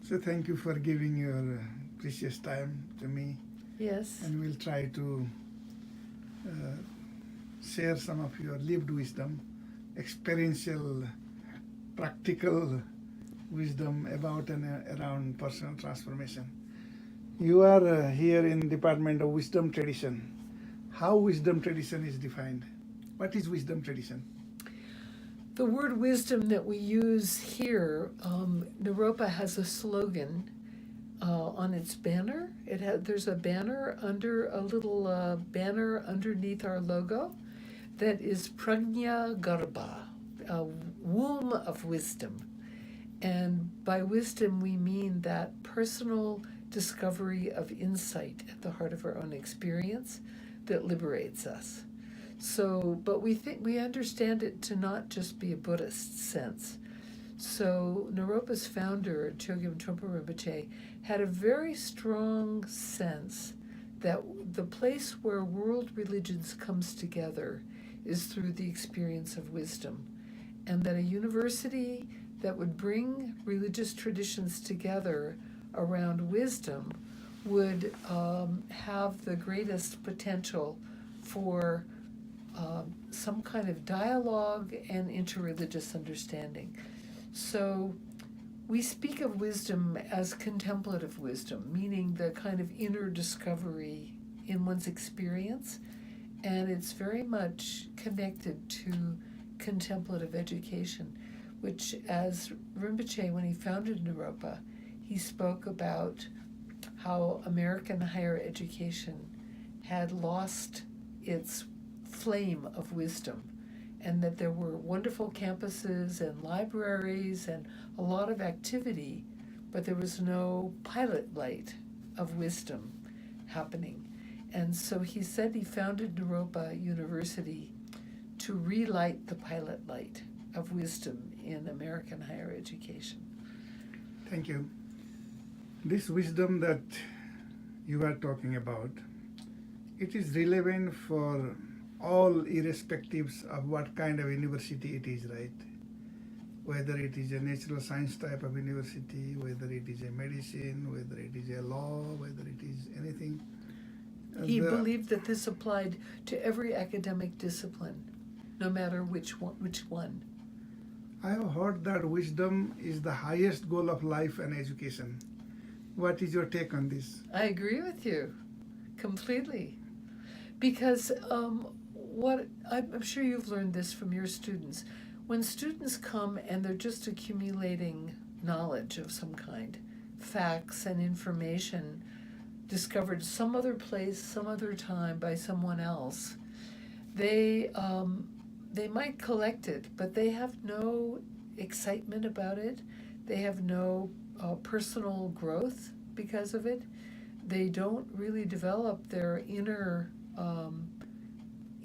So thank you for giving your precious time to me, Yes. and we'll try to uh, share some of your lived wisdom, experiential, practical wisdom about and around personal transformation. You are here in Department of Wisdom Tradition. How wisdom tradition is defined? What is wisdom tradition? The word wisdom that we use here, Naropa has a slogan on its banner. There's a banner under a little banner underneath our logo that is Prajna Garbha, a womb of wisdom. And by wisdom, we mean that personal discovery of insight at the heart of our own experience that liberates us. So, but we understand it to not just be a Buddhist sense. So Naropa's founder, Chogyam Trungpa Rinpoche, had a very strong sense that the place where world religions comes together is through the experience of wisdom, and that a university that would bring religious traditions together around wisdom would have the greatest potential for some kind of dialogue and interreligious understanding. So we speak of wisdom as contemplative wisdom, meaning the kind of inner discovery in one's experience, and it's very much connected to contemplative education, which, as Rinpoche, when he founded Naropa, he spoke about how American higher education had lost its flame of wisdom, and that there were wonderful campuses and libraries and a lot of activity, but there was no pilot light of wisdom happening. And so he said he founded Naropa University to relight the pilot light of wisdom in American higher education. Thank you. This wisdom that you are talking about, it is relevant for all irrespectives of what kind of university it is, right? Whether it is a natural science type of university, whether it is a medicine, whether it is a law, whether it is anything. He believed that this applied to every academic discipline, no matter which one. I have heard that wisdom is the highest goal of life and education. What is your take on this? I agree with you completely. Because what I'm sure you've learned this from your students. When students come and they're just accumulating knowledge of some kind, facts and information discovered some other place, some other time by someone else, they might collect it, but they have no excitement about it. They have no personal growth because of it. They don't really develop their inner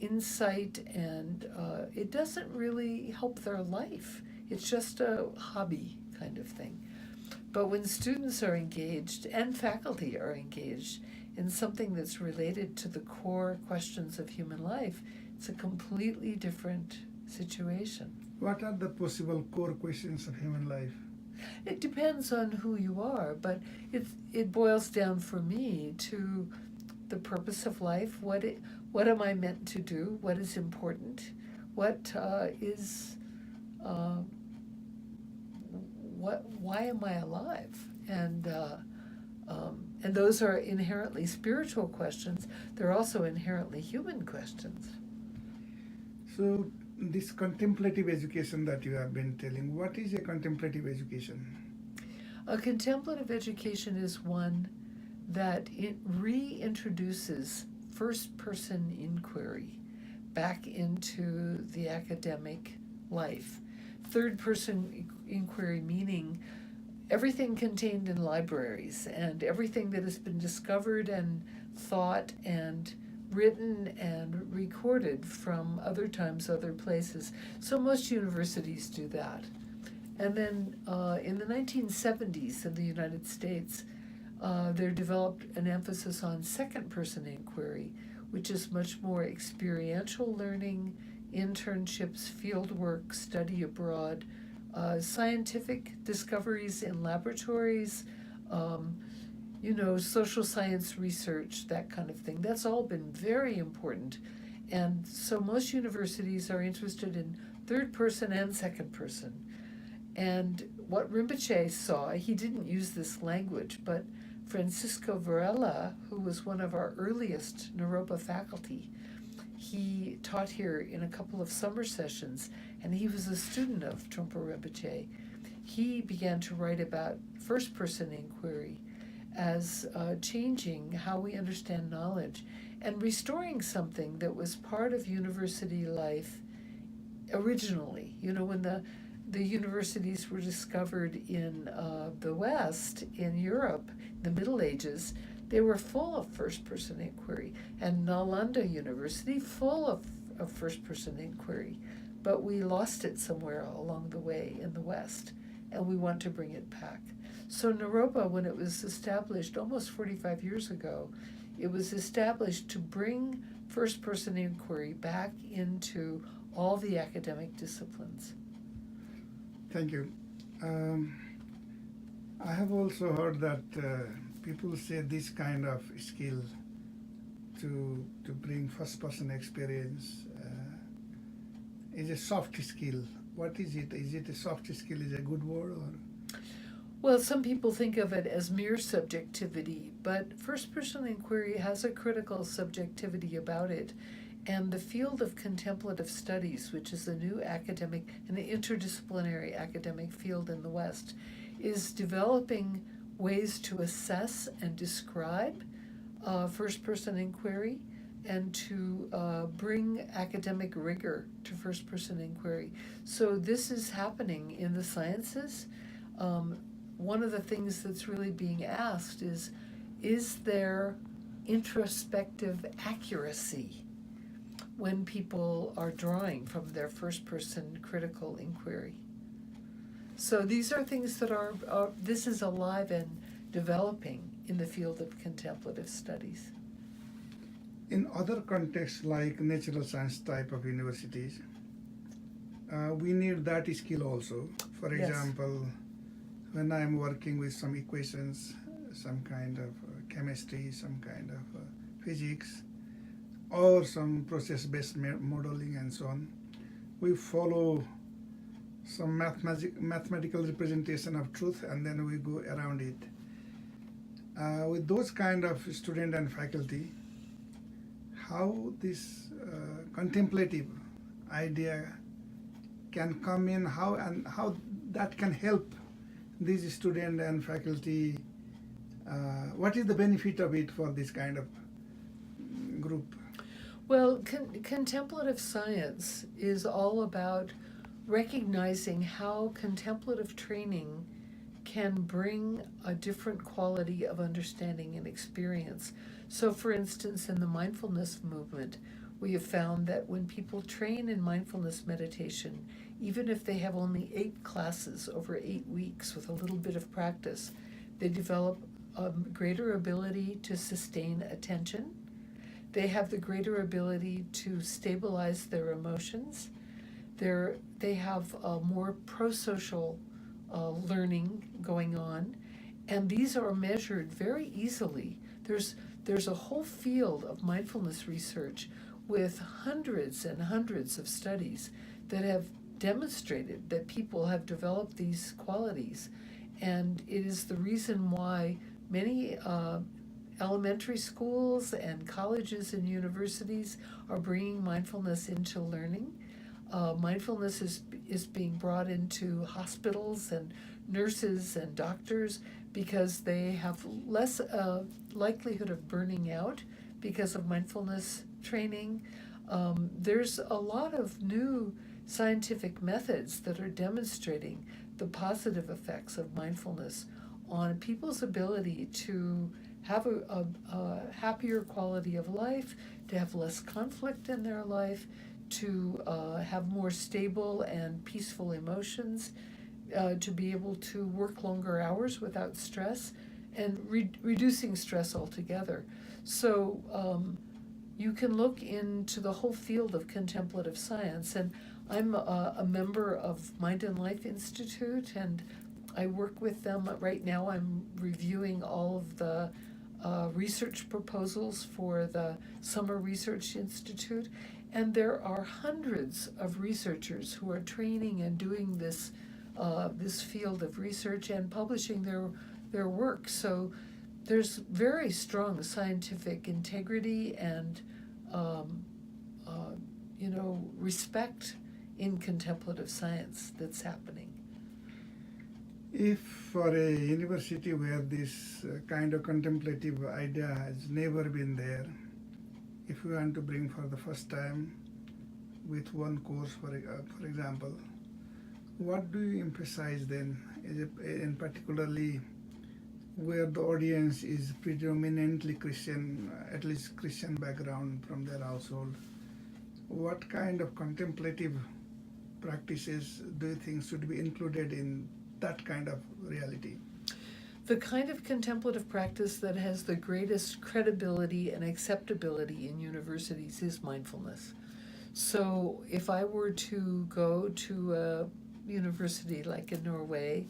insight, and it doesn't really help their life. It's just a hobby kind of thing. But when students are engaged and faculty are engaged in something that's related to the core questions of human life, it's a completely different situation. What are the possible core questions of human life? It depends on who you are, but it boils down for me to the purpose of life. What am I meant to do? What is important? Why am I alive? And those are inherently spiritual questions. They're also inherently human questions. So this contemplative education that you have been telling, what is a contemplative education? A contemplative education is one that it reintroduces first-person inquiry back into the academic life. Third-person inquiry meaning everything contained in libraries and everything that has been discovered and thought and written and recorded from other times, other places. So most universities do that. And then in the 1970s in the United States, there developed an emphasis on second-person inquiry, which is much more experiential learning, internships, fieldwork, study abroad, scientific discoveries in laboratories, um, social science research, that kind of thing. That's all been very important. And so most universities are interested in third person and second person. And what Rinpoche saw, he didn't use this language, but Francisco Varela, who was one of our earliest Naropa faculty, he taught here in a couple of summer sessions, and he was a student of Trungpa Rinpoche. He began to write about first-person inquiry as changing how we understand knowledge and restoring something that was part of university life originally. When the universities were discovered in the West, in Europe, the Middle Ages, they were full of first-person inquiry, and Nalanda University full of first-person inquiry. But we lost it somewhere along the way in the West, and we want to bring it back. So Naropa, when it was established almost 45 years ago, it was established to bring first-person inquiry back into all the academic disciplines. Thank you. I have also heard that people say this kind of skill to bring first-person experience is a soft skill. What is it? Is it a soft skill? Is it a good word? Or? Well, some people think of it as mere subjectivity, but first-person inquiry has a critical subjectivity about it. And the field of contemplative studies, which is a new academic, an interdisciplinary academic field in the West, is developing ways to assess and describe first-person inquiry and to bring academic rigor to first-person inquiry. So this is happening in the sciences. One of the things that's really being asked is there introspective accuracy when people are drawing from their first-person critical inquiry? So these are things that this is alive and developing in the field of contemplative studies. In other contexts like natural science type of universities, we need that skill also. For Yes. example, when I'm working with some equations, some kind of chemistry, some kind of physics, or some process-based modeling and so on, we follow some mathematical representation of truth, and then we go around it. With those kind of student and faculty, how this contemplative idea can come in, how that can help these student and faculty, what is the benefit of it for this kind of group? Well, contemplative science is all about recognizing how contemplative training can bring a different quality of understanding and experience. So, for instance, in the mindfulness movement, we have found that when people train in mindfulness meditation, even if they have only 8 classes over 8 weeks with a little bit of practice, they develop a greater ability to sustain attention. They have the greater ability to stabilize their emotions. They have more pro-social learning going on, and these are measured very easily. There's a whole field of mindfulness research with hundreds and hundreds of studies that have demonstrated that people have developed these qualities, and it is the reason why many elementary schools and colleges and universities are bringing mindfulness into learning. Mindfulness is being brought into hospitals and nurses and doctors because they have less likelihood of burning out because of mindfulness training. There's a lot of new scientific methods that are demonstrating the positive effects of mindfulness on people's ability to have a happier quality of life, to have less conflict in their life, to have more stable and peaceful emotions, to be able to work longer hours without stress, and reducing stress altogether. So you can look into the whole field of contemplative science, and I'm a member of Mind and Life Institute, and I work with them. Right now, I'm reviewing all of the research proposals for the Summer Research Institute, and there are hundreds of researchers who are training and doing this field of research and publishing their work. So there's very strong scientific integrity and respect in contemplative science that's happening. If for a university where this kind of contemplative idea has never been there, if we want to bring for the first time with one course, for example, what do you emphasize then, in particularly where the audience is predominantly Christian, at least Christian background from their household? What kind of contemplative practices do you think should be included in that kind of reality? The kind of contemplative practice that has the greatest credibility and acceptability in universities is mindfulness. So if I were to go to a university like in Norway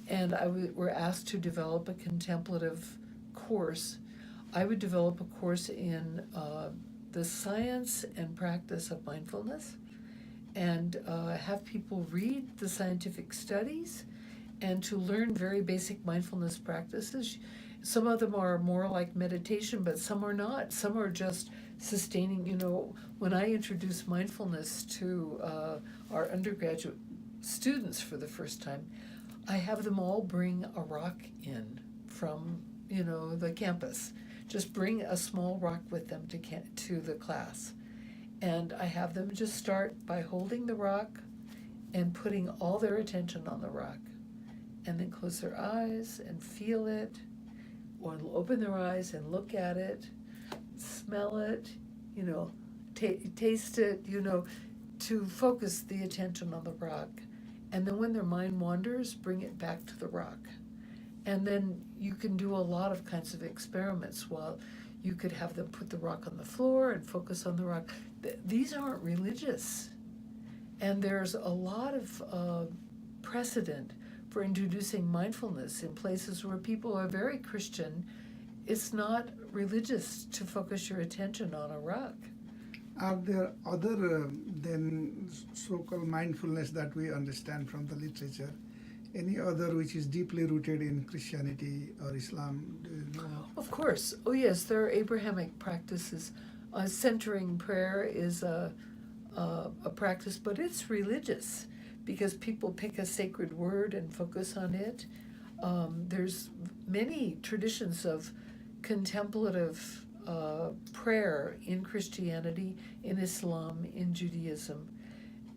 and were asked to develop a contemplative course, I would develop a course in the science and practice of mindfulness, and have people read the scientific studies and to learn very basic mindfulness practices. Some of them are more like meditation, but some are not. Some are just sustaining. When I introduce mindfulness to our undergraduate students for the first time, I have them all bring a rock in from the campus. Just bring a small rock with them to the class. And I have them just start by holding the rock and putting all their attention on the rock. And then close their eyes and feel it, or open their eyes and look at it, smell it, taste it, to focus the attention on the rock. And then when their mind wanders, bring it back to the rock. And then you can do a lot of kinds of experiments. While you could have them put the rock on the floor and focus on the rock. These aren't religious. And there's a lot of precedent for introducing mindfulness in places where people are very Christian. It's not religious to focus your attention on a rock. Are there other than so-called mindfulness that we understand from the literature? Any other which is deeply rooted in Christianity or Islam? Do you know? Of course. Oh yes, there are Abrahamic practices. Centering prayer is a practice, but it's religious because people pick a sacred word and focus on it. There's many traditions of contemplative prayer in Christianity, in Islam, in Judaism,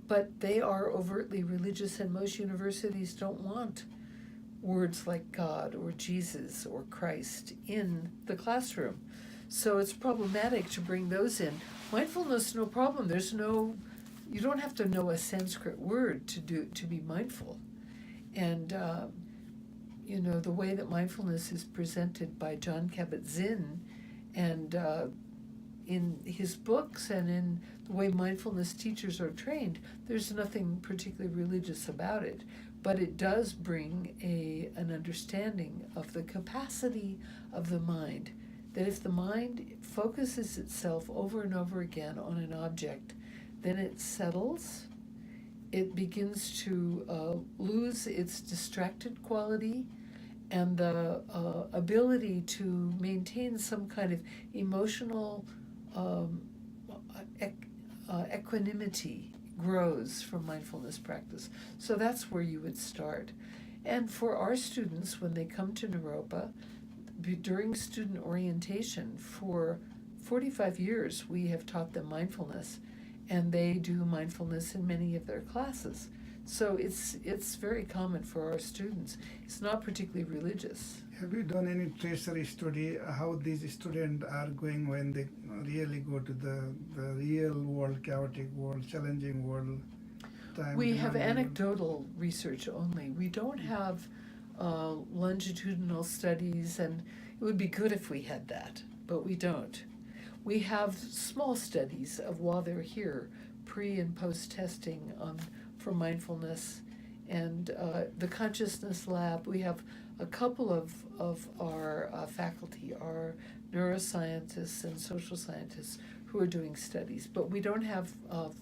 but they are overtly religious, and most universities don't want words like God or Jesus or Christ in the classroom. So it's problematic to bring those in. Mindfulness, no problem. You don't have to know a Sanskrit word to be mindful. And the way that mindfulness is presented by John Kabat-Zinn, and in his books and in the way mindfulness teachers are trained, there's nothing particularly religious about it. But it does bring an understanding of the capacity of the mind, that if the mind focuses itself over and over again on an object, then it settles, it begins to lose its distracted quality and the ability to maintain some kind of emotional equanimity grows from mindfulness practice. So that's where you would start. And for our students, when they come to Naropa, during student orientation, for 45 years we have taught them mindfulness, and they do mindfulness in many of their classes. So it's very common for our students. It's not particularly religious. Have you done any tracery study how these students are going when they really go to the real world, chaotic world, challenging world? We have anecdotal research only. We don't have longitudinal studies, and it would be good if we had that, but we don't. We have small studies of while they're here, pre and post testing for mindfulness. And the consciousness lab, we have a couple of our faculty are neuroscientists and social scientists who are doing studies, but we don't have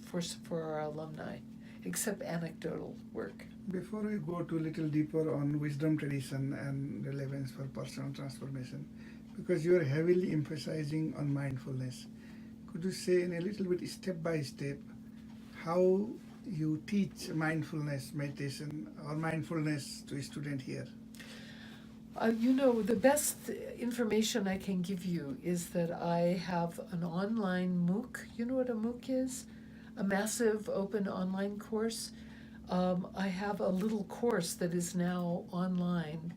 for our alumni, except anecdotal work. Before we go to a little deeper on wisdom tradition and relevance for personal transformation, because you are heavily emphasizing on mindfulness, could you say in a little bit step by step how you teach mindfulness meditation or mindfulness to a student here? The best information I can give you is that I have an online MOOC. You know what a MOOC is? A massive open online course. I have a little course that is now online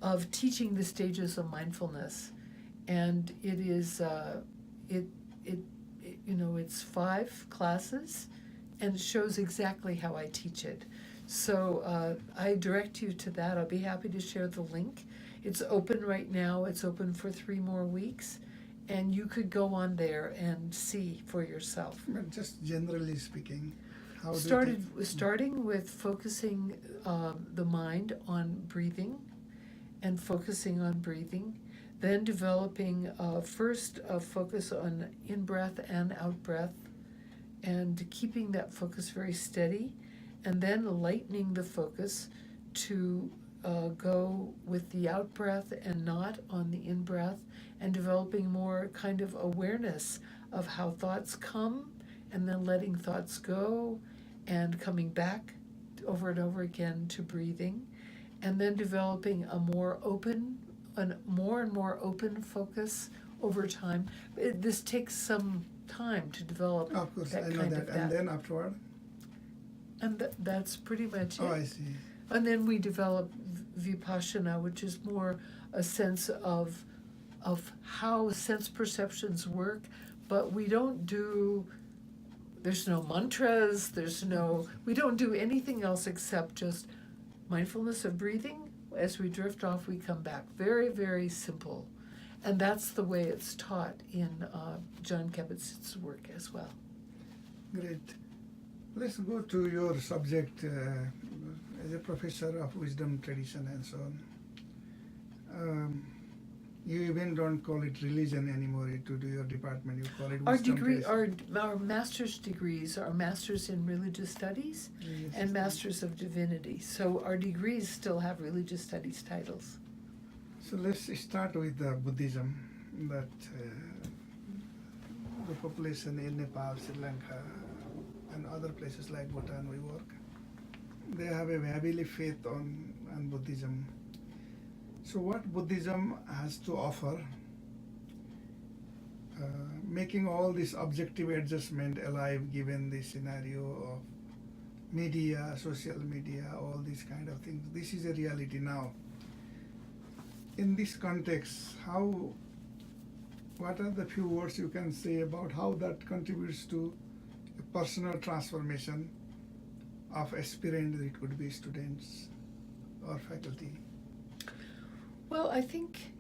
of teaching the stages of mindfulness, and it is it's 5 classes, and it shows exactly how I teach it. So I direct you to that. I'll be happy to share the link. It's open right now. It's open for 3 more weeks, and you could go on there and see for yourself. But just generally speaking, how starting with focusing the mind on breathing, and focusing on breathing, then developing first a focus on in-breath and out-breath, and keeping that focus very steady, and then lightening the focus to go with the out-breath and not on the in-breath, and developing more kind of awareness of how thoughts come, and then letting thoughts go, and coming back over and over again to breathing, and then developing a more and more open focus over time. This takes some time to develop. Of course, that I know kind that. of And then afterward? And that's pretty much it. Oh, I see. And then we develop vipassana, which is more a sense of how sense perceptions work, but we don't do, there's no mantras, we don't do anything else except just mindfulness of breathing. As we drift off, we come back. Very, very simple. And that's the way it's taught in John Kabat-Zitt's work as well. Great. Let's go to your subject as a professor of wisdom tradition and so on. You even don't call it religion anymore to do your department. You call it wisdom tradition. Our master's degrees are masters in religious studies and masters of divinity. So our degrees still have religious studies titles. So let's start with Buddhism, that the population in Nepal, Sri Lanka, and other places like Bhutan we work, they have a heavily faith on Buddhism. So what Buddhism has to offer, making all this objective adjustment alive given the scenario of media, social media, all these kind of things. This is a reality now. In this context, what are the few words you can say about how that contributes to a personal transformation of aspirant, it could be students or faculty? Well, I think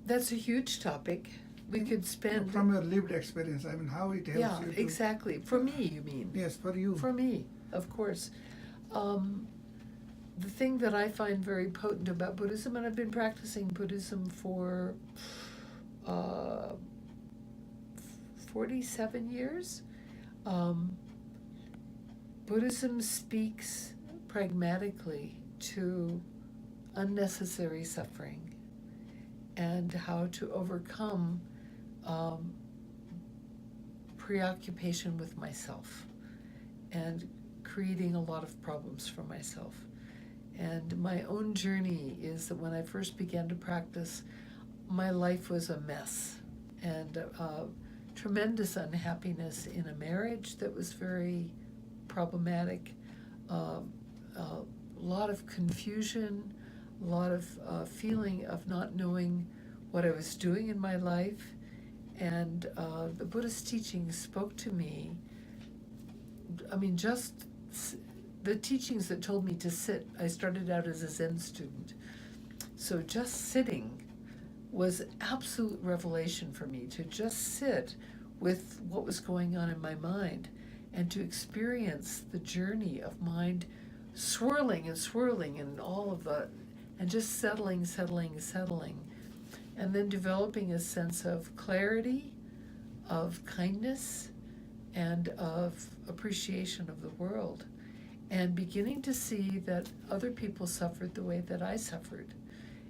that's a huge topic. We could spend... From your lived experience, I mean, how it helps you to... exactly. For me, you mean? Yes, for you. For me, of course. The thing that I find very potent about Buddhism, and I've been practicing Buddhism for 47 years, Buddhism speaks pragmatically to unnecessary suffering and how to overcome preoccupation with myself and creating a lot of problems for myself. And my own journey is that when I first began to practice, my life was a mess, and tremendous unhappiness in a marriage that was very problematic, a lot of confusion, a lot of feeling of not knowing what I was doing in my life. And the Buddhist teachings spoke to me. I mean, just the teachings that told me to sit. I started out as a Zen student. So just sitting was absolute revelation for me, to just sit with what was going on in my mind and to experience the journey of mind swirling and swirling and all of the, and just settling, and then developing a sense of clarity, of kindness, and of appreciation of the world, and beginning to see that other people suffered the way that I suffered,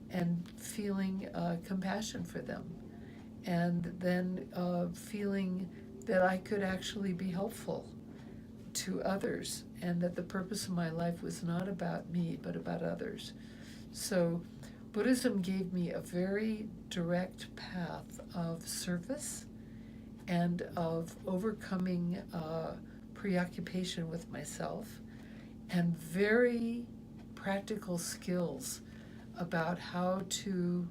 and feeling compassion for them, and then feeling that I could actually be helpful to others, and that the purpose of my life was not about me, but about others. So Buddhism gave me a very direct path of service and of overcoming preoccupation with myself, and very practical skills about how to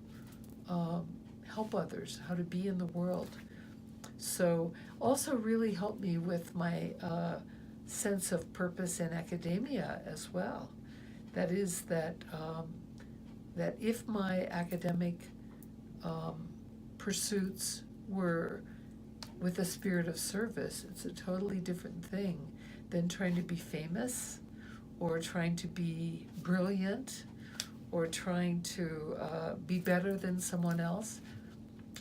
help others, how to be in the world. So also really helped me with my sense of purpose in academia as well. That is that if my academic pursuits were with a spirit of service, it's a totally different thing than trying to be famous or trying to be brilliant or trying to be better than someone else.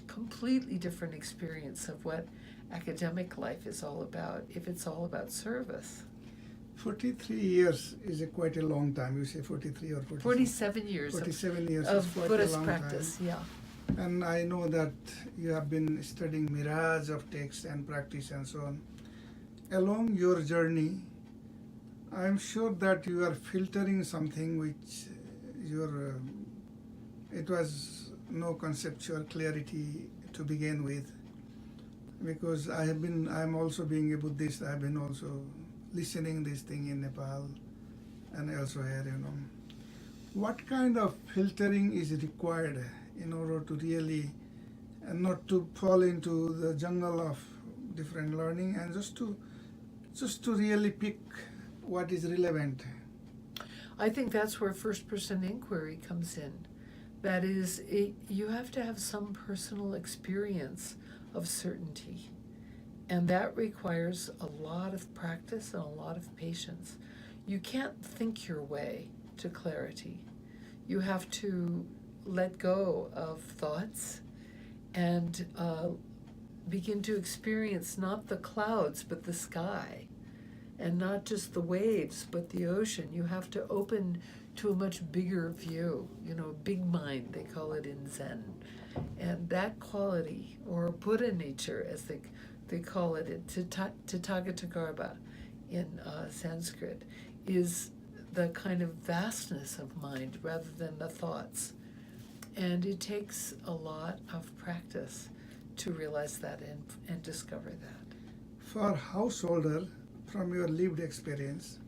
Completely different experience of what academic life is all about, if it's all about service. 43 years is quite a long time. You say 43 or 47? 47 years 47 years of is quite Buddhist a long practice, time. yeah. And I know that you have been studying myriads of texts and practice and so on. Along your journey, I'm sure that you are filtering something which it was no conceptual clarity to begin with. Because I'm also being a Buddhist, I've been also listening this thing in Nepal and elsewhere, What kind of filtering is required in order to really, not to fall into the jungle of different learning, and just to really pick what is relevant? I think that's where first-person inquiry comes in. That is, you have to have some personal experience of certainty. And that requires a lot of practice and a lot of patience. You can't think your way to clarity. You have to let go of thoughts and begin to experience not the clouds but the sky, and not just the waves but the ocean. You have to open to a much bigger view, big mind, they call it in Zen. And that quality, or Buddha nature, as they call it in Tathagata in Sanskrit, is the kind of vastness of mind rather than the thoughts. And it takes a lot of practice to realize that and discover that. For householder, from your lived experience,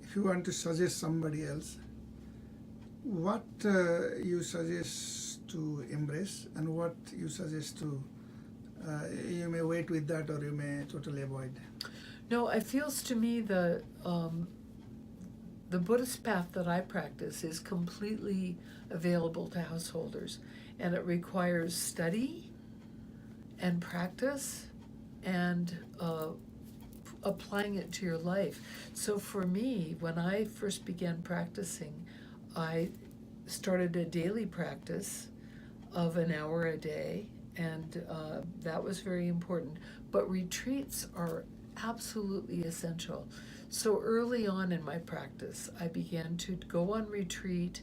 if you want to suggest somebody else, what you suggest to embrace and what you suggest to, you may wait with that or you may totally avoid? No, it feels to me the Buddhist path that I practice is completely available to householders, and it requires study and practice and applying it to your life. So for me, when I first began practicing, I started a daily practice of an hour a day, and that was very important. But retreats are absolutely essential. So early on in my practice, I began to go on retreat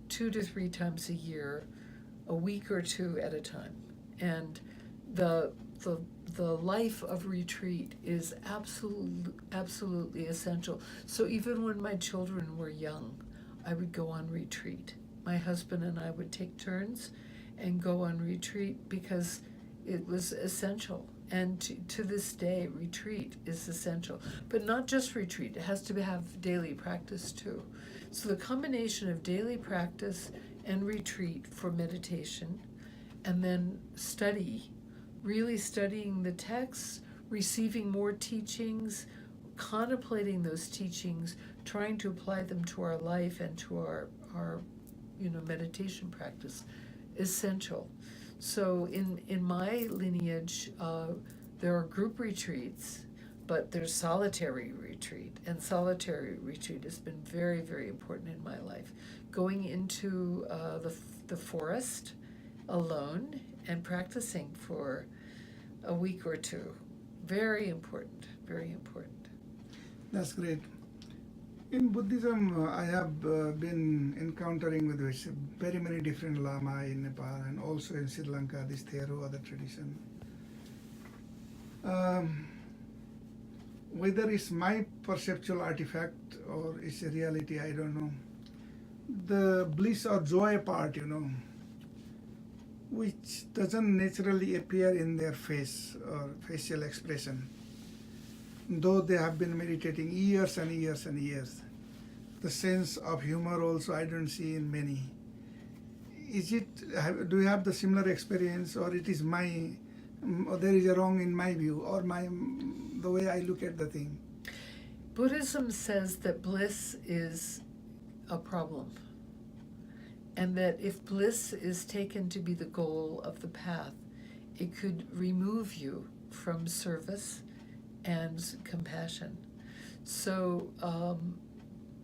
2 to 3 times a year, a week or two at a time. And the life of retreat is absolutely essential. So even when my children were young, I would go on retreat. My husband and I would take turns and go on retreat because it was essential. And to this day, retreat is essential. But not just retreat, it has to have daily practice too. So the combination of daily practice and retreat for meditation, and then study, really studying the texts, receiving more teachings, contemplating those teachings, trying to apply them to our life and to our meditation practice, essential. So in my lineage, there are group retreats, but there's solitary retreat, and solitary retreat has been very, very important in my life. Going into the forest alone and practicing for a week or two. Very important, very important. That's great. In Buddhism, I have been encountering with very many different Lama in Nepal and also in Sri Lanka, this Thero, other tradition. Whether it's my perceptual artifact or it's a reality, I don't know. The bliss or joy part, which doesn't naturally appear in their face or facial expression, though they have been meditating years and years and years. The sense of humor also I don't see in many. Do you have the similar experience, or it is or there is a wrong in my view, or the way I look at the thing? Buddhism says that bliss is a problem, and that if bliss is taken to be the goal of the path, it could remove you from service and compassion. So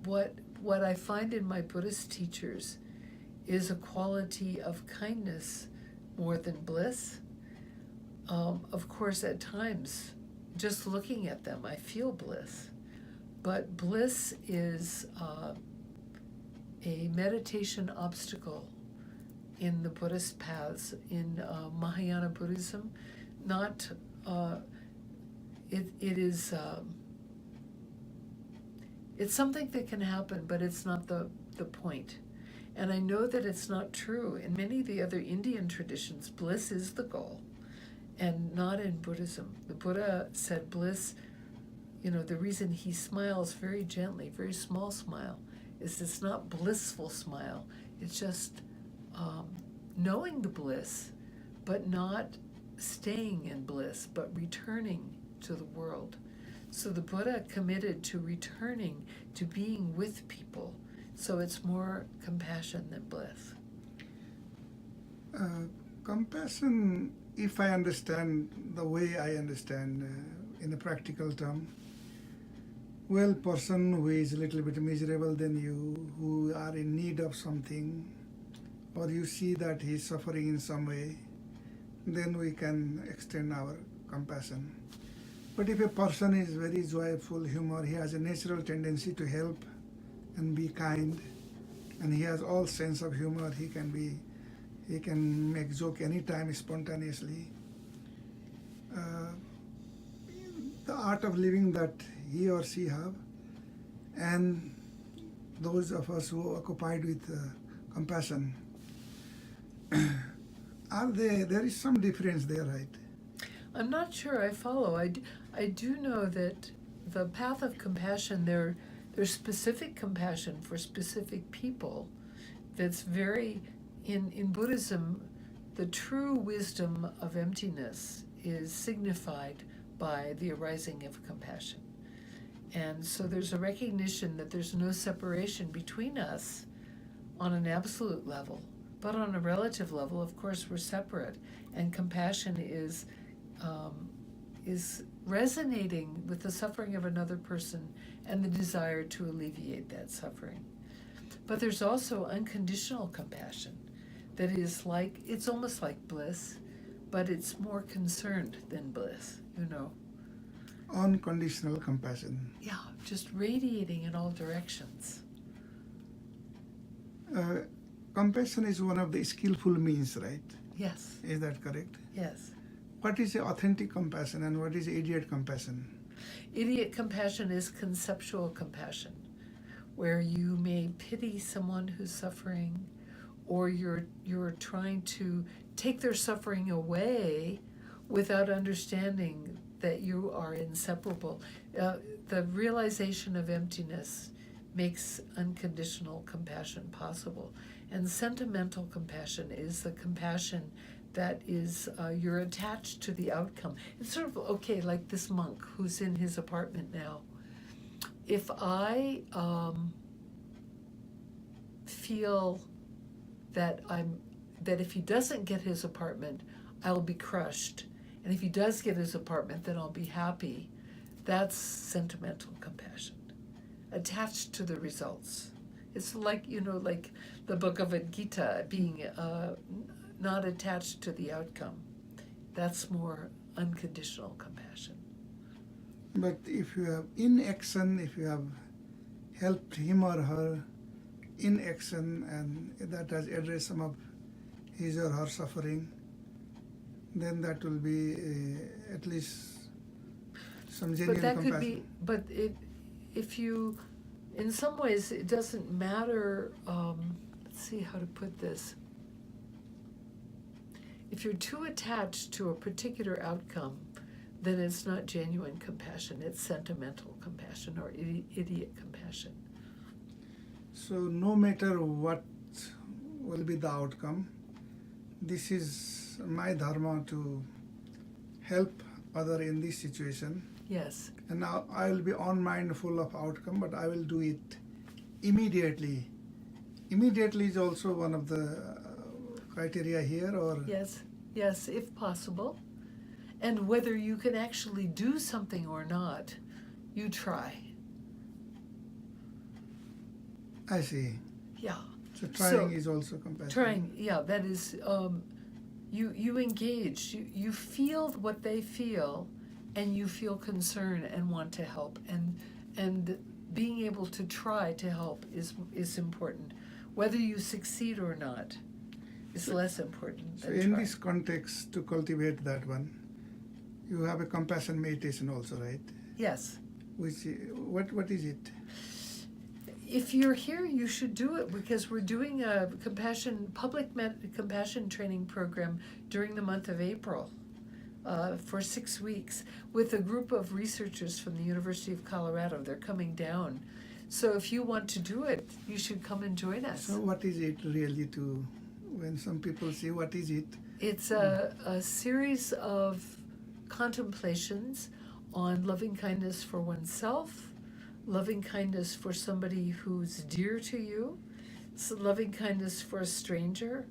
what I find in my Buddhist teachers is a quality of kindness more than bliss. Of course, at times, just looking at them, I feel bliss. But bliss is a meditation obstacle in the Buddhist paths. In Mahayana Buddhism, it's something that can happen, but it's not the point. And I know that it's not true. In many of the other Indian traditions, bliss is the goal, and not in Buddhism. The Buddha said bliss, the reason he smiles very gently, very small smile, is it's not blissful smile. It's just knowing the bliss, but not staying in bliss, but returning to the world. So the Buddha committed to returning to being with people. So it's more compassion than bliss. Compassion, if I understand the way I understand in a practical term, person who is a little bit miserable than you, who are in need of something, or you see that he is suffering in some way, then we can extend our compassion. But if a person is very joyful, humor, he has a natural tendency to help and be kind, and he has all sense of humor. He can make joke anytime spontaneously. The art of living that he or she have, and those of us who are occupied with compassion, there is some difference there, right? I'm not sure I follow. I do know that the path of compassion, there's specific compassion for specific people that's very, in Buddhism, the true wisdom of emptiness is signified by the arising of compassion. And so there's a recognition that there's no separation between us on an absolute level, but on a relative level, of course, we're separate. And compassion is resonating with the suffering of another person and the desire to alleviate that suffering. But there's also unconditional compassion that is it's almost like bliss, but it's more concerned than bliss, Unconditional compassion. Yeah, just radiating in all directions. Compassion is one of the skillful means, right? Yes. Is that correct? Yes. What is authentic compassion and what is idiot compassion? Idiot compassion is conceptual compassion, where you may pity someone who's suffering, or you're trying to take their suffering away without understanding that you are inseparable. The realization of emptiness makes unconditional compassion possible. And sentimental compassion is the compassion that is, you're attached to the outcome. It's sort of, okay, like this monk who's in his apartment now. If I feel that if he doesn't get his apartment, I'll be crushed. And if he does get his apartment, then I'll be happy. That's sentimental compassion, attached to the results. It's like, like the Bhagavad Gita, being not attached to the outcome. That's more unconditional compassion. But if you have in action, if you have helped him or her in action, and that has addressed some of his or her suffering, then that will be at least some genuine But that compassion. could be, but if you, in some ways, it doesn't matter, let's see how to put this. If you're too attached to a particular outcome, then it's not genuine compassion, it's sentimental compassion or idiot compassion. So no matter what will be the outcome, this is my dharma to help other in this situation. Yes. And now I will be unmindful of outcome, but I will do it immediately. Immediately is also one of the criteria here, or? Yes, if possible. And whether you can actually do something or not, you try. I see. Yeah. So trying is also compassion. Trying, yeah, that is, you engage, you feel what they feel, and you feel concern and want to help, and being able to try to help is important. Whether you succeed or not is less important So than in trying. this context, to cultivate that one, you have a compassion meditation also, right? Yes. Which, what is it? If you're here, you should do it, because we're doing a public compassion training program during the month of April for 6 weeks with a group of researchers from the University of Colorado. They're coming down. So if you want to do it, you should come and join us. So what is it really to, when some people say what is it? It's a series of contemplations on loving kindness for oneself, loving kindness for somebody who's dear to you, so loving kindness for a stranger,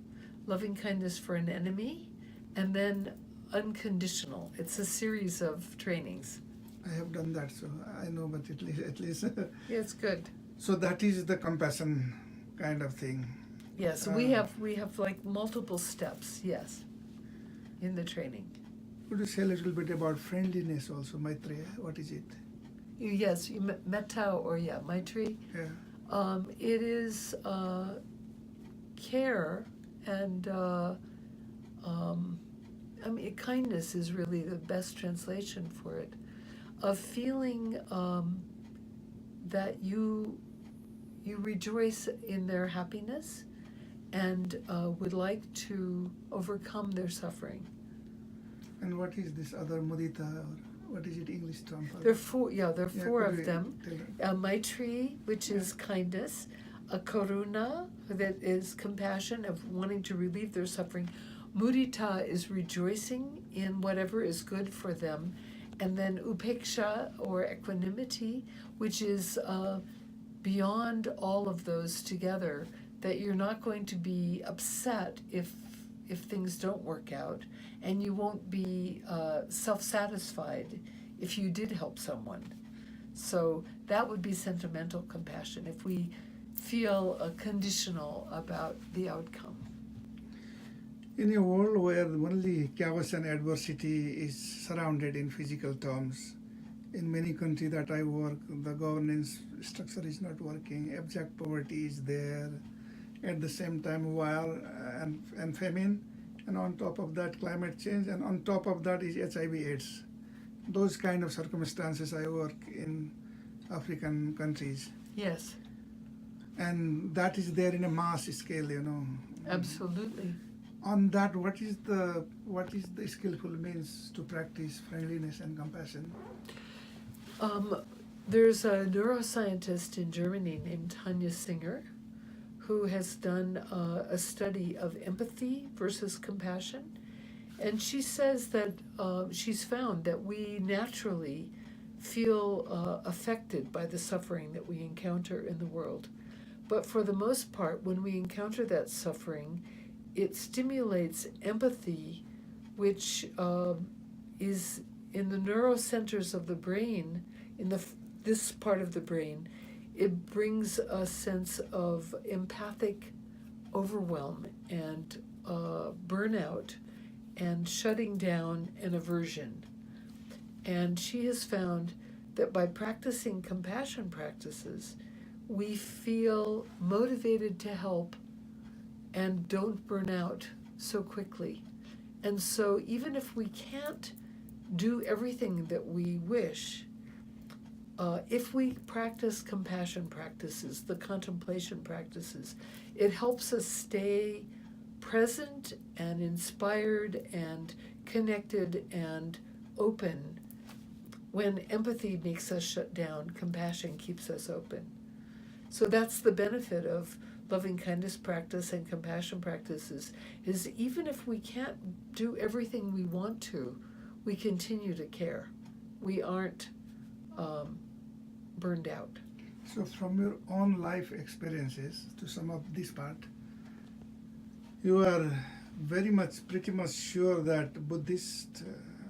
loving kindness for an enemy, and then unconditional. It's a series of trainings. I have done that, so I know, but at least. Yeah, it's good. So that is the compassion kind of thing. Yes, we have like multiple steps, yes, in the training. Could you say a little bit about friendliness also, Maitreya? What is it? Yes, metta or Maitri. Yeah. It is care and kindness is really the best translation for it. Of feeling that you rejoice in their happiness and would like to overcome their suffering. And what is this other mudita, or what is it English term for? There are four. Yeah, there are four could of you them. tell her? Maitri, which is kindness. A karuna, that is compassion of wanting to relieve their suffering. Mudita is rejoicing in whatever is good for them. And then upeksha, or equanimity, which is beyond all of those together, that you're not going to be upset if things don't work out, and you won't be self-satisfied if you did help someone. So that would be sentimental compassion, if we feel conditional about the outcome. In a world where only chaos and adversity is surrounded in physical terms, in many countries that I work, the governance structure is not working, abject poverty is there, at the same time war and famine, and on top of that climate change, and on top of that is HIV/AIDS. Those kind of circumstances I work in African countries. Yes. And that is there in a mass scale, Absolutely. On that, what is the skillful means to practice friendliness and compassion? There's a neuroscientist in Germany named Tanya Singer who has done a study of empathy versus compassion. And she says that she's found that we naturally feel affected by the suffering that we encounter in the world. But for the most part, when we encounter that suffering, it stimulates empathy, which is in the neurocenters of the brain, in this part of the brain, it brings a sense of empathic overwhelm and burnout and shutting down and aversion. And she has found that by practicing compassion practices, we feel motivated to help and don't burn out so quickly. And so even if we can't do everything that we wish, if we practice compassion practices, the contemplation practices, it helps us stay present and inspired and connected and open. When empathy makes us shut down, compassion keeps us open. So that's the benefit of loving kindness practice and compassion practices, is even if we can't do everything we want to, we continue to care. We aren't burned out. So from your own life experiences, to sum up this part, you are pretty much sure that Buddhist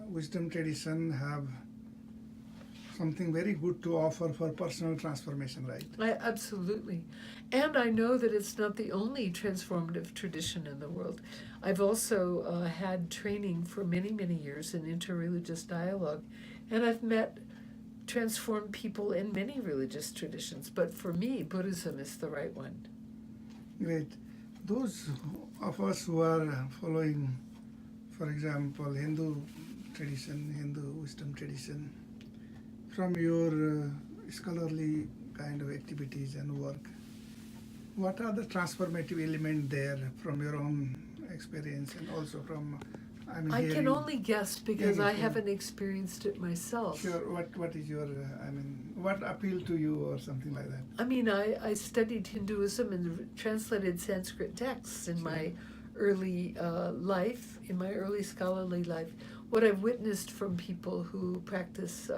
wisdom tradition have something very good to offer for personal transformation, right? Absolutely. And I know that it's not the only transformative tradition in the world. I've also had training for many, many years in interreligious dialogue, and I've met transformed people in many religious traditions. But for me, Buddhism is the right one. Great. Those of us who are following, for example, Hindu tradition, Hindu wisdom tradition, from your scholarly kind of activities and work, what are the transformative elements there from your own experience and also from, I hearing? can only guess because Yeah, I yeah. haven't experienced it myself. Sure, what is your, what appealed to you or something like that? I studied Hinduism and translated Sanskrit texts in Sure. my early life, in my early scholarly life. What I've witnessed from people who practice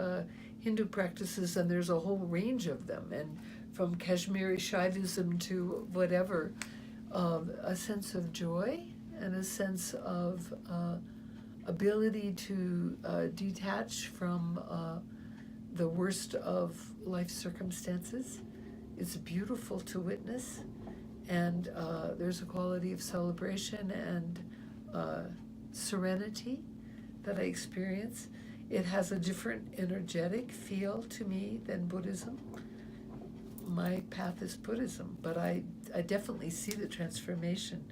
Hindu practices, and there's a whole range of them, and from Kashmiri Shaivism to whatever, a sense of joy and a sense of ability to detach from the worst of life circumstances. It's beautiful to witness, and there's a quality of celebration and serenity that I experience. It has a different energetic feel to me than Buddhism. My path is Buddhism, but I definitely see the transformation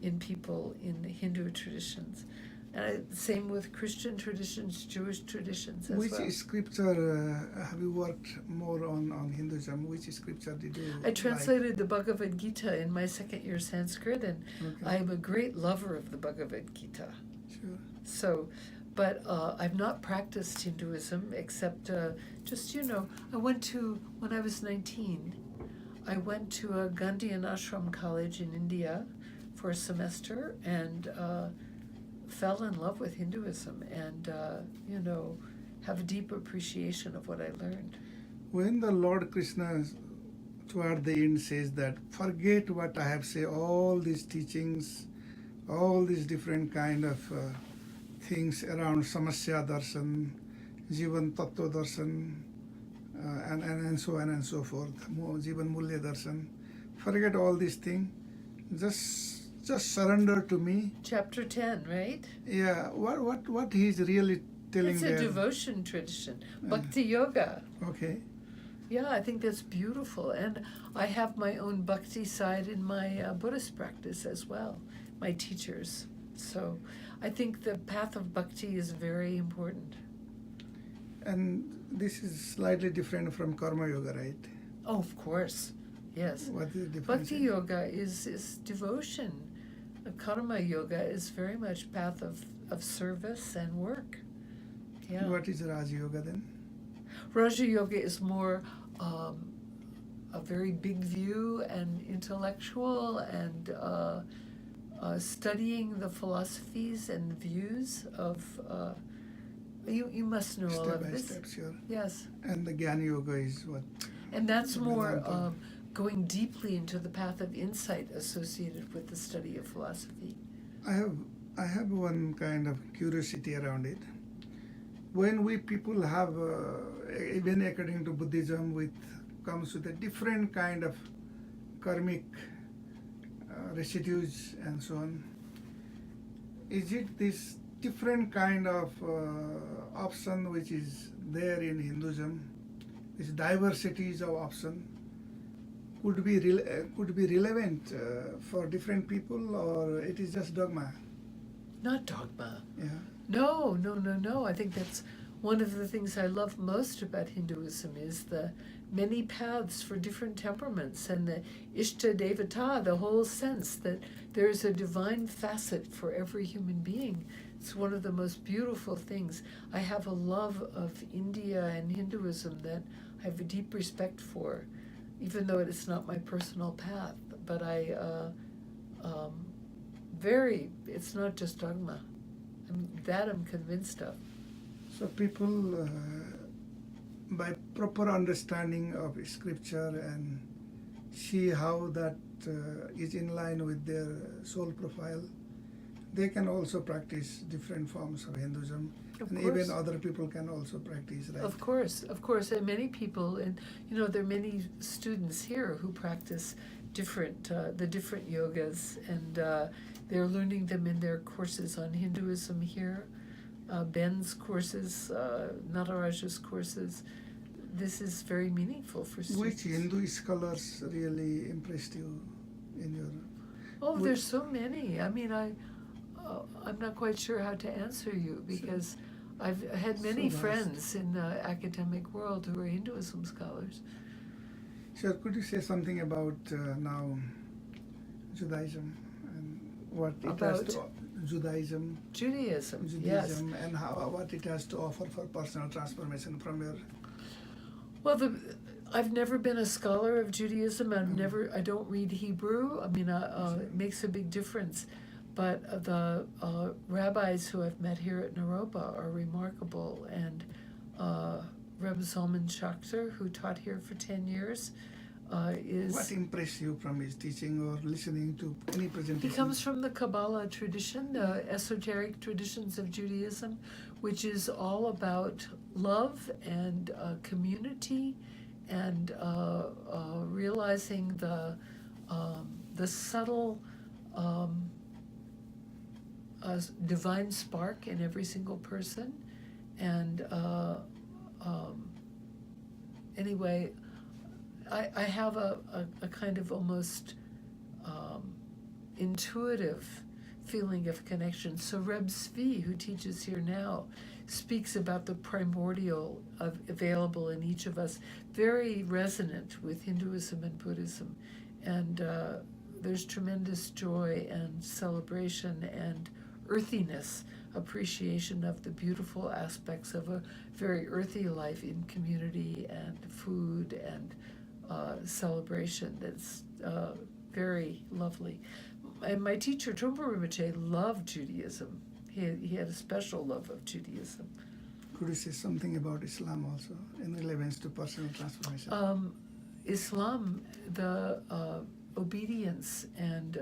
in people in the Hindu traditions. And same with Christian traditions, Jewish traditions as well. Which scripture have you worked more on Hinduism? Which scripture did you I translated the Bhagavad Gita in my second year Sanskrit, and Okay. I'm a great lover of the Bhagavad Gita. Sure. So, but I've not practiced Hinduism except just, I went to, when I was 19, I went to a Gandhian ashram college in India for a semester and fell in love with Hinduism and, have a deep appreciation of what I learned. When the Lord Krishna toward the end says that, forget what I have said, all these teachings, all these different kind of things around Samasya Darshan, Jivan Tattva Darshan, and so on and so forth, Jivan Mulya Darshan, forget all these things, just surrender to me. Chapter 10, right? Yeah, what he's really telling It's a there. devotion tradition, Bhakti Yoga. Okay. Yeah, I think that's beautiful. And I have my own bhakti side in my Buddhist practice as well, my teachers. So I think the path of bhakti is very important. And this is slightly different from Karma Yoga, right? Oh, of course, yes. What is the difference? Bhakti Yoga is devotion. Karma Yoga is very much path of service and work. Yeah. What is Raja Yoga then? Raja Yoga is more a very big view and intellectual and studying the philosophies and views of, you must know all Step of by this. step, sure. Yes. And the Jnana Yoga is what? And that's more Vedanta. going deeply into the path of insight associated with the study of philosophy. I have one kind of curiosity around it. when we people have, even according to Buddhism, comes with a different kind of karmic residues and so on. Is it this different kind of option which is there in Hinduism? This diversities of option could be relevant for different people, or it is just dogma? Not dogma. Yeah. No. I think that's one of the things I love most about Hinduism is the many paths for different temperaments and the Ishta Devata, the whole sense that there's a divine facet for every human being. It's one of the most beautiful things. I have a love of India and Hinduism that I have a deep respect for, even though it's not my personal path. But it's not just dogma. I'm convinced of. So people, by proper understanding of scripture and see how that is in line with their soul profile, they can also practice different forms of Hinduism. Of And course. even other people can also practice, right? Of course, and many people, and there are many students here who practice the different yogas, and they're learning them in their courses on Hinduism here, Ben's courses, Nataraja's courses. This is very meaningful for students. Which Hindu scholars really impressed you in your? Oh, there's so many. I mean, I'm not quite sure how to answer you because I've had many So vast. friends in the academic world who are Hinduism scholars. Sure. Could you say something about now Judaism and what it has About? to Judaism, Judaism, yes. and what it has to offer for personal transformation from your. Well, I've never been a scholar of Judaism. I don't read Hebrew. I mean, it makes a big difference. But the rabbis who I've met here at Naropa are remarkable. And Reb Zalman Schachter, who taught here for 10 years, is... What impressed you from his teaching or listening to any presentation? He comes from the Kabbalah tradition, the esoteric traditions of Judaism, which is all about love and community and realizing the subtle divine spark in every single person. And anyway, I have a kind of almost intuitive feeling of connection. So Reb Zvi, who teaches here now, speaks about the primordial available in each of us, very resonant with Hinduism and Buddhism. And there's tremendous joy and celebration and earthiness, appreciation of the beautiful aspects of a very earthy life in community and food and celebration that's very lovely. And my teacher, Trungpa Rinpoche, loved Judaism. He had a special love of Judaism. Could you say something about Islam also in relevance to personal transformation? Islam, the obedience and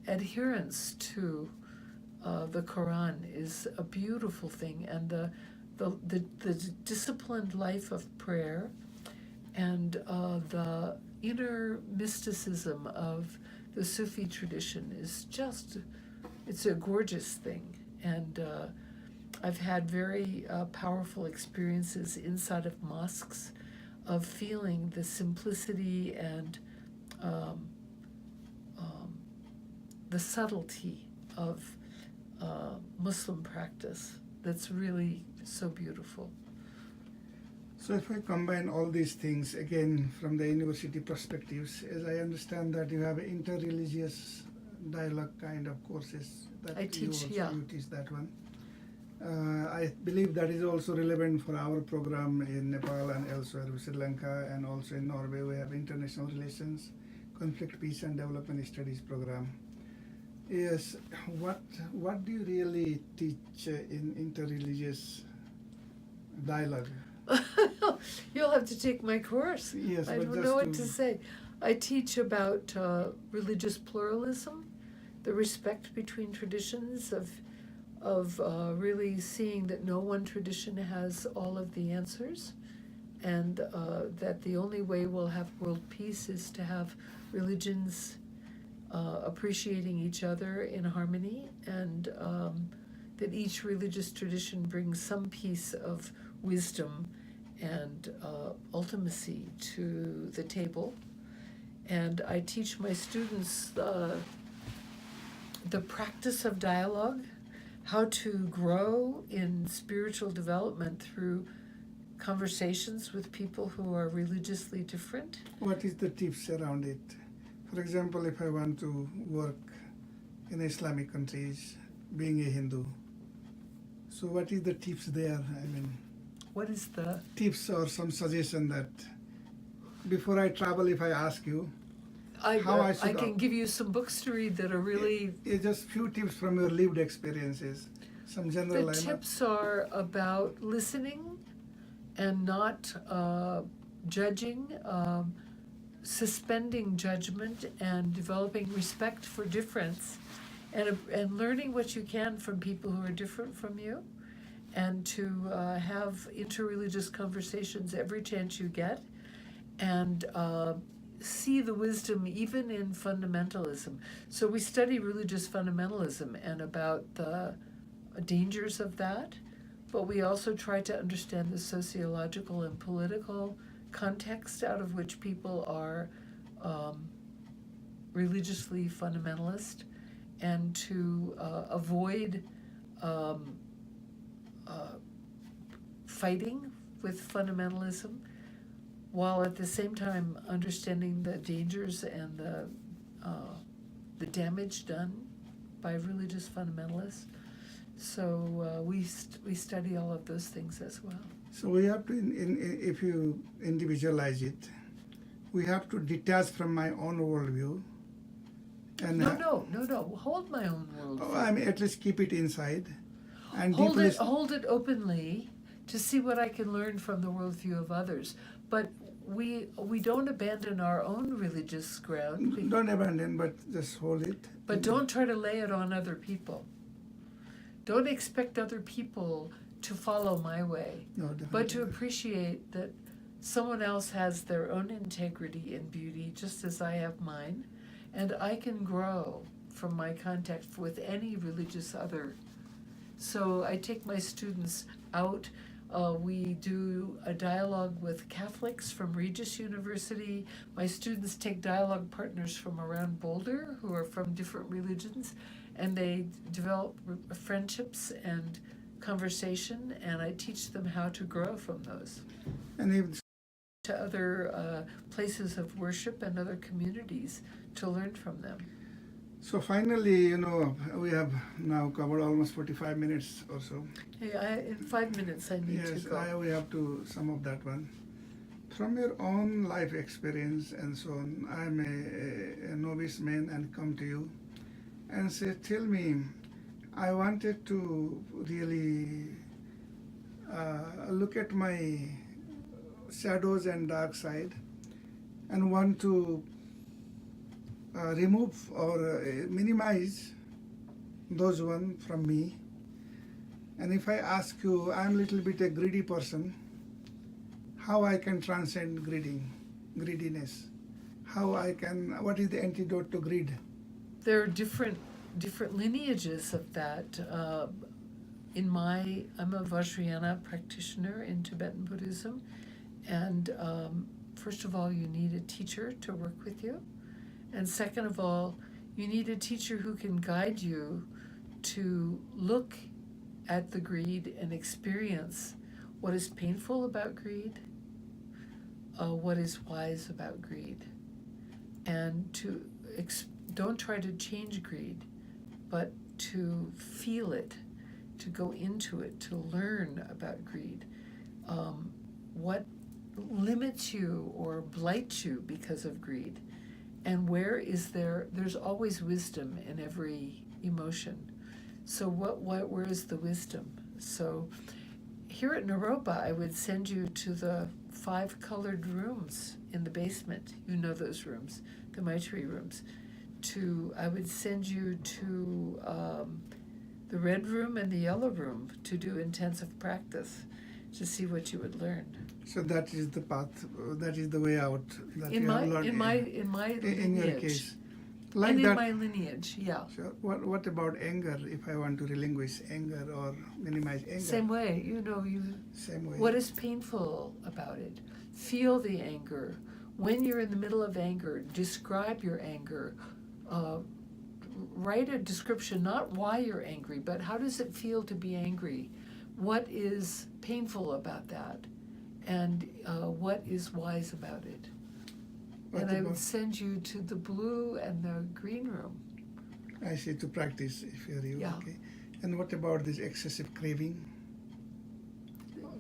adherence to the Quran is a beautiful thing, and the disciplined life of prayer and the inner mysticism of the Sufi tradition is it's a gorgeous thing. And I've had very powerful experiences inside of mosques of feeling the simplicity and the subtlety of Muslim practice that's really so beautiful. So if I combine all these things again from the university perspectives, as I understand that you have interreligious dialogue kind of courses that I teach, you teach that one. I believe that is also relevant for our program in Nepal and elsewhere, Sri Lanka, and also in Norway. We have international relations, conflict, peace, and development studies program. Yes, what do you really teach in interreligious dialogue? You'll have to take my course. Yes, I but don't just know what to say. I teach about religious pluralism, the respect between traditions of of really seeing that no one tradition has all of the answers, and that the only way we'll have world peace is to have religions appreciating each other in harmony, and that each religious tradition brings some piece of wisdom and ultimacy to the table. And I teach my students the practice of dialogue, how to grow in spiritual development through conversations with people who are religiously different. What is the tips around it? For example, if I want to work in Islamic countries, being a Hindu, so what is the tips there? I mean, What is the tips or some suggestion that before I travel, if I ask you, how I should can give you some books to read that are really. just few tips from your lived experiences, some general. The tips are about listening and not judging, suspending judgment, and developing respect for difference, and learning what you can from people who are different from you, and to have interreligious conversations every chance you get, and see the wisdom even in fundamentalism. So we study religious fundamentalism and about the dangers of that, but we also try to understand the sociological and political context out of which people are religiously fundamentalist, and to avoid fighting with fundamentalism, while at the same time understanding the dangers and the damage done by religious fundamentalists. So we study all of those things as well. So we have to, if you individualize it, we have to detach from my own worldview. And No. Hold my own worldview. I mean, at least keep it inside, and Hold it openly to see what I can learn from the worldview of others. But we don't abandon our own religious ground. Don't abandon, but just hold it. But don't try to lay it on other people. Don't expect other people to follow my way, No, but definitely. to appreciate that someone else has their own integrity and beauty, just as I have mine, and I can grow from my contact with any religious other. So I take my students out. We do a dialogue with Catholics from Regis University. My students take dialogue partners from around Boulder who are from different religions, and they develop friendships and conversation, and I teach them how to grow from those. And if To other places of worship and other communities to learn from them. so finally, we have now covered almost 45 minutes or so. Hey, in 5 minutes I need to Yes, go. we have to sum up that one. From your own life experience and so on, I'm a novice man and come to you and say, tell me, I wanted to really look at my shadows and dark side and want to remove or minimize those one from me. And if I ask you, I'm a little bit a greedy person, how I can transcend greediness? What is the antidote to greed? There are different lineages of that. I'm a Vajrayana practitioner in Tibetan Buddhism, and first of all, you need a teacher to work with you, and second of all, you need a teacher who can guide you to look at the greed and experience what is painful about greed, what is wise about greed, and to don't try to change greed, but to feel it, to go into it, to learn about greed. What limits you or blights you because of greed, and where is there's always wisdom in every emotion. So where is the wisdom? So here at Naropa, I would send you to the 5 colored rooms in the basement. You know those rooms, the Maitri rooms. I would send you to the red room and the yellow room to do intensive practice to see what you would learn. So that is the path, that is the way out that In you my have learned in my in your lineage, case. and Like in that. my lineage, yeah. So what about anger? If I want to relinquish anger or minimize anger, Same way, you know, same way. what is painful about it? Feel the anger. When you're in the middle of anger, describe your anger. Write a description, not why you're angry, but how does it feel to be angry? What is painful about that? And what is wise about it? What And I about- would send you to the blue and the green room. I see, to practice if you're you. Yeah. Okay. And what about this excessive craving?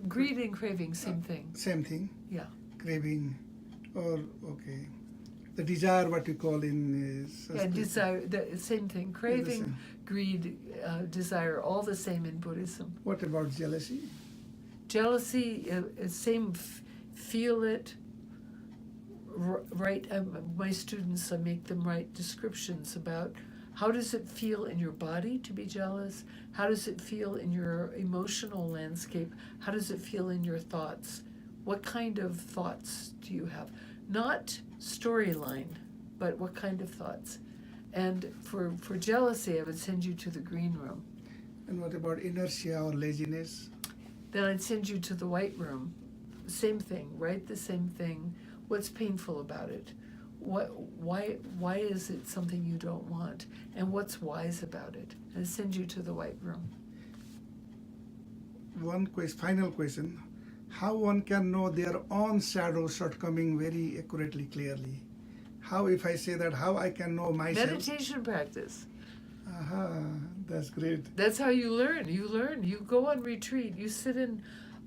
Greed and craving, same thing. Same thing. Yeah. Craving, or okay, the desire, what you call in Yeah, desire, the same thing. Craving, same. greed, desire, all the same in Buddhism. What about jealousy? Jealousy, same, feel it. Write, my students, I make them write descriptions about how does it feel in your body to be jealous? How does it feel in your emotional landscape? How does it feel in your thoughts? What kind of thoughts do you have? Not storyline, but what kind of thoughts? And for jealousy, I would send you to the green room. And what about inertia or laziness? Then I'd send you to the white room. Same thing, write the same thing. What's painful about it? Why is it something you don't want? And what's wise about it? And send you to the white room. Final question. How one can know their own shadow shortcoming very accurately, clearly? How, if I say that, how I can know myself? Meditation practice. Aha, that's great. That's how you learn. You go on retreat. You sit in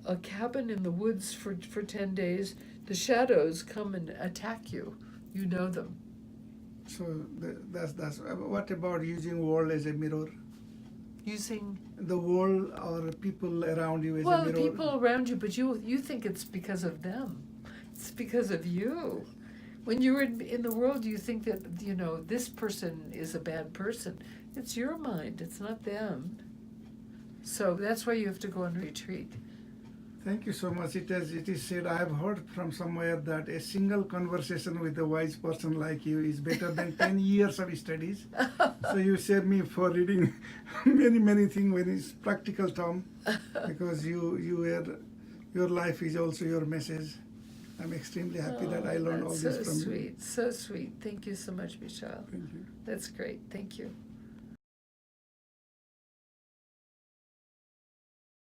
a cabin in the woods for 10 days. The shadows come and attack you. You know them. So that's what about using world as a mirror? Using, The world or people around you as a well, mirror? people around you, but you think it's because of them. It's because of you. When you're in the world, you think that, you know, this person is a bad person. It's your mind. It's not them. So that's why you have to go on retreat. Thank you so much. It is said, I have heard from somewhere that a single conversation with a wise person like you is better than 10 years of studies. So you saved me for reading many things when it's practical term, because your life is also your message. I'm extremely happy that I learned all That's this from so you. sweet. So sweet. Thank you so much, Bishal. Thank you. That's great. Thank you.